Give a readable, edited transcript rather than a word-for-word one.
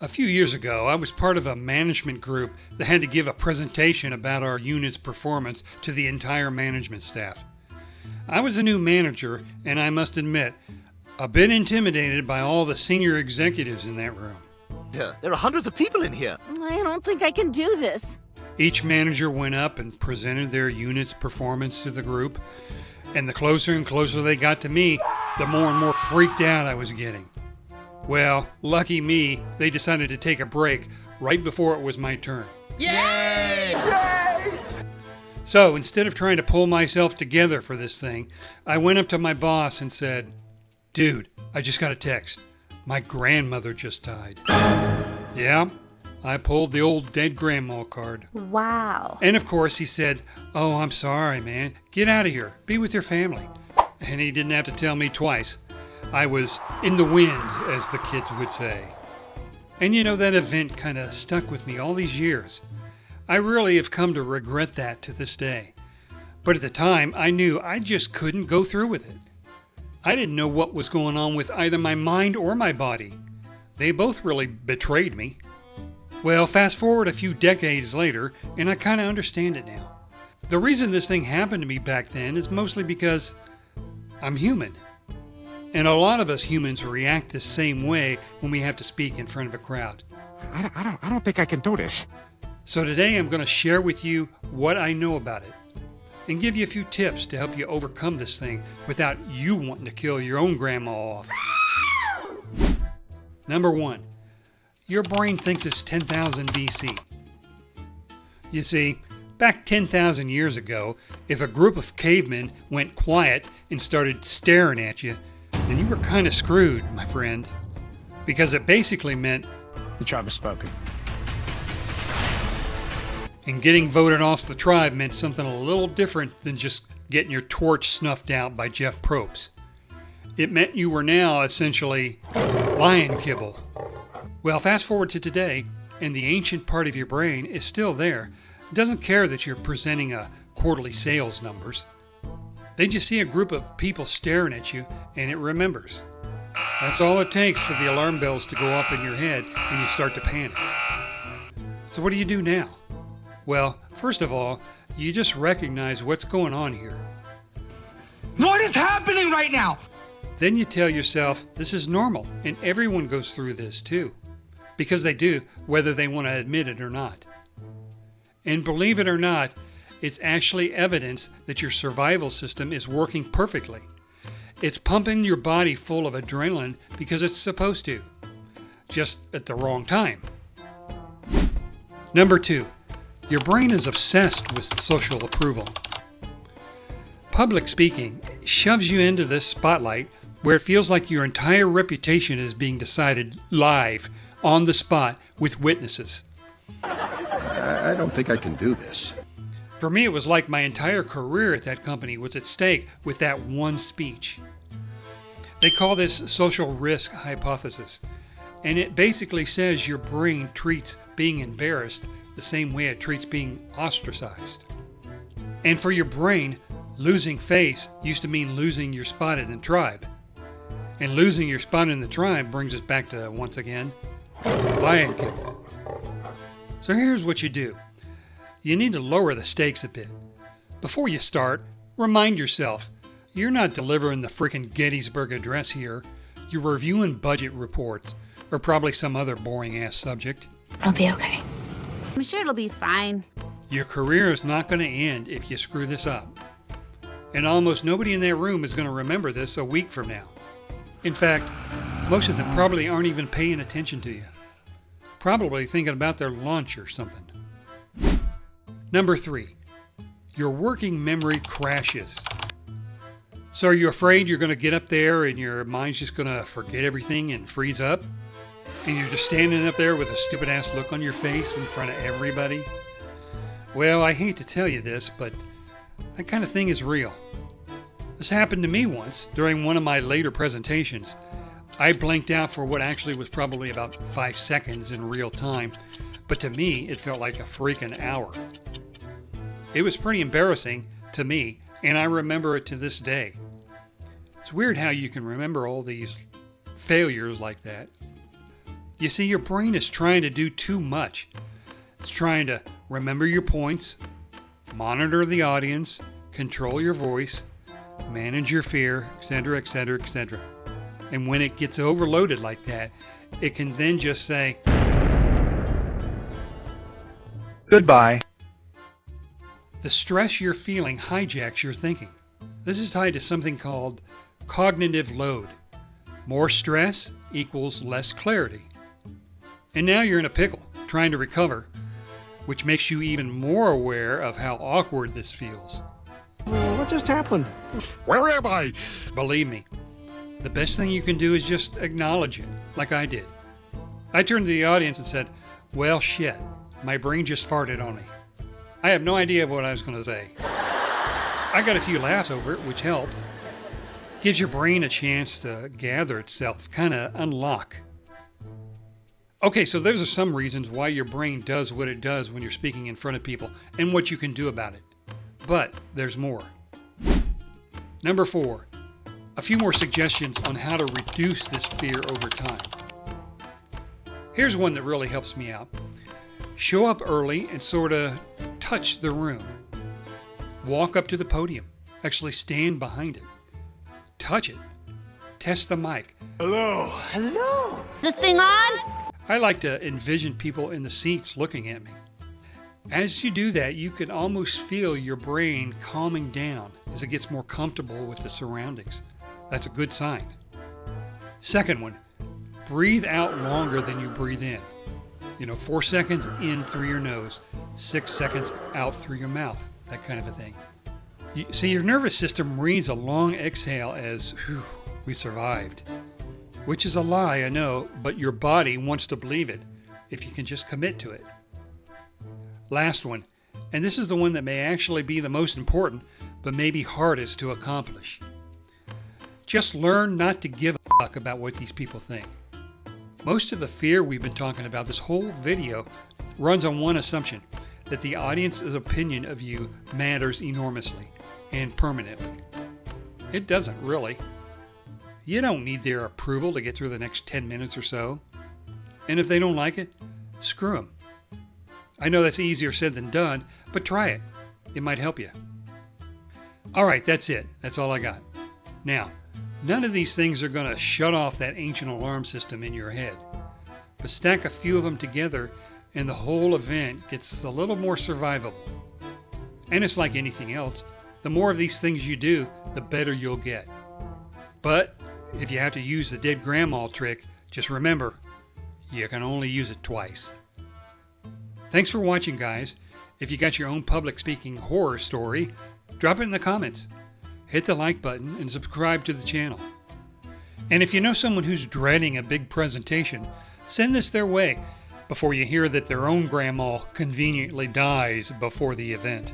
A few years ago, I was part of a management group that had to give a presentation about our unit's performance to the entire management staff. I was a new manager, and I must admit, a bit intimidated by all the senior executives in that room. There are hundreds of people in here. I don't think I can do this. Each manager went up and presented their unit's performance to the group, and the closer and closer they got to me, the more and more freaked out I was getting. Well, lucky me, they decided to take a break right before it was my turn. Yay! Yay! So instead of trying to pull myself together for this thing, I went up to my boss and said, "Dude, I just got a text. My grandmother just died." Yeah, I pulled the old dead grandma card. Wow. And of course he said, "Oh, I'm sorry, man. Get out of here. Be with your family." And he didn't have to tell me twice. I was in the wind, as the kids would say. And you know, that event kind of stuck with me all these years. I really have come to regret that to this day. But at the time, I knew I just couldn't go through with it. I didn't know what was going on with either my mind or my body. They both really betrayed me. Well, fast forward a few decades later, and I kind of understand it now. The reason this thing happened to me back then is mostly because I'm human. And a lot of us humans react the same way when we have to speak in front of a crowd. I don't think I can do this. So today I'm going to share with you what I know about it and give you a few tips to help you overcome this thing without you wanting to kill your own grandma off. Number 1, your brain thinks it's 10,000 BC. You see, back 10,000 years ago, if a group of cavemen went quiet and started staring at you, then you were kind of screwed, my friend, because it basically meant The tribe has spoken. And getting voted off the tribe meant something a little different than just getting your torch snuffed out by Jeff Probst. It meant you were now essentially lion kibble. Well, fast forward to today, and the ancient part of your brain is still there. It doesn't care that you're presenting quarterly sales numbers. They just see a group of people staring at you, and it remembers. That's all it takes for the alarm bells to go off in your head, and you start to panic. So what do you do now? Well, first of all, you just recognize what's going on here. What is happening right now? Then you tell yourself this is normal, and everyone goes through this too. Because they do, whether they want to admit it or not. And believe it or not, it's actually evidence that your survival system is working perfectly. It's pumping your body full of adrenaline because it's supposed to, just at the wrong time. Number 2, your brain is obsessed with social approval. Public speaking shoves you into this spotlight where it feels like your entire reputation is being decided live, on the spot, with witnesses. I don't think I can do this. For me, it was like my entire career at that company was at stake with that one speech. They call this social risk hypothesis, and it basically says your brain treats being embarrassed the same way it treats being ostracized. And for your brain, losing face used to mean losing your spot in the tribe. And losing your spot in the tribe brings us back to, once again, lion kibble. So here's what you do. You need to lower the stakes a bit. Before you start, remind yourself, you're not delivering the frickin' Gettysburg Address here. You're reviewing budget reports, or probably some other boring-ass subject. I'll be okay. I'm sure it'll be fine. Your career is not going to end if you screw this up. And almost nobody in that room is going to remember this a week from now. In fact, most of them probably aren't even paying attention to you. Probably thinking about their lunch or something. Number 3, your working memory crashes. So are you afraid you're going to get up there and your mind's just going to forget everything and freeze up? And you're just standing up there with a stupid ass look on your face in front of everybody? Well, I hate to tell you this, but that kind of thing is real. This happened to me once during one of my later presentations. I blanked out for what actually was probably about 5 seconds in real time, but to me it felt like a freaking hour. It was pretty embarrassing to me, and I remember it to this day. It's weird how you can remember all these failures like that. You see, your brain is trying to do too much. It's trying to remember your points, monitor the audience, control your voice, manage your fear, etc., etc., etc. And when it gets overloaded like that, it can then just say, Goodbye. the stress you're feeling hijacks your thinking. This is tied to something called cognitive load. More stress equals less clarity. And now you're in a pickle, trying to recover, which makes you even more aware of how awkward this feels. What just happened? Where am I? Believe me, the best thing you can do is just acknowledge it, like I did. I turned to the audience and said, well, shit, my brain just farted on me. I have no idea what I was going to say. I got a few laughs over it, which helped. Gives your brain a chance to gather itself, kind of unlock. Okay, so those are some reasons why your brain does what it does when you're speaking in front of people and what you can do about it. But there's more. Number 4, a few more suggestions on how to reduce this fear over time. Here's one that really helps me out. Show up early and sort of touch the room. Walk up to the podium. Actually stand behind it. Touch it. Test the mic. Hello. This thing on? I like to envision people in the seats looking at me. As you do that, you can almost feel your brain calming down as it gets more comfortable with the surroundings. That's a good sign. Second one, breathe out longer than you breathe in. 4 seconds in through your nose, 6 seconds out through your mouth, that kind of a thing. See, your nervous system reads a long exhale as, whew, we survived. Which is a lie, I know, but your body wants to believe it if you can just commit to it. Last one, and this is the one that may actually be the most important, but maybe hardest to accomplish. Just learn not to give a fuck about what these people think. Most of the fear we've been talking about this whole video runs on one assumption, that the audience's opinion of you matters enormously and permanently. It doesn't really. You don't need their approval to get through the next 10 minutes or so. And if they don't like it, screw them. I know that's easier said than done, but try it. It might help you. All right, that's it. That's all I got. Now, none of these things are going to shut off that ancient alarm system in your head. But stack a few of them together and the whole event gets a little more survivable. And it's like anything else. The more of these things you do, the better you'll get. But if you have to use the dead grandma trick, just remember, you can only use it twice. Thanks for watching, guys. If you got your own public speaking horror story, drop it in the comments. Hit the like button and subscribe to the channel. And if you know someone who's dreading a big presentation, send this their way before you hear that their own grandma conveniently dies before the event.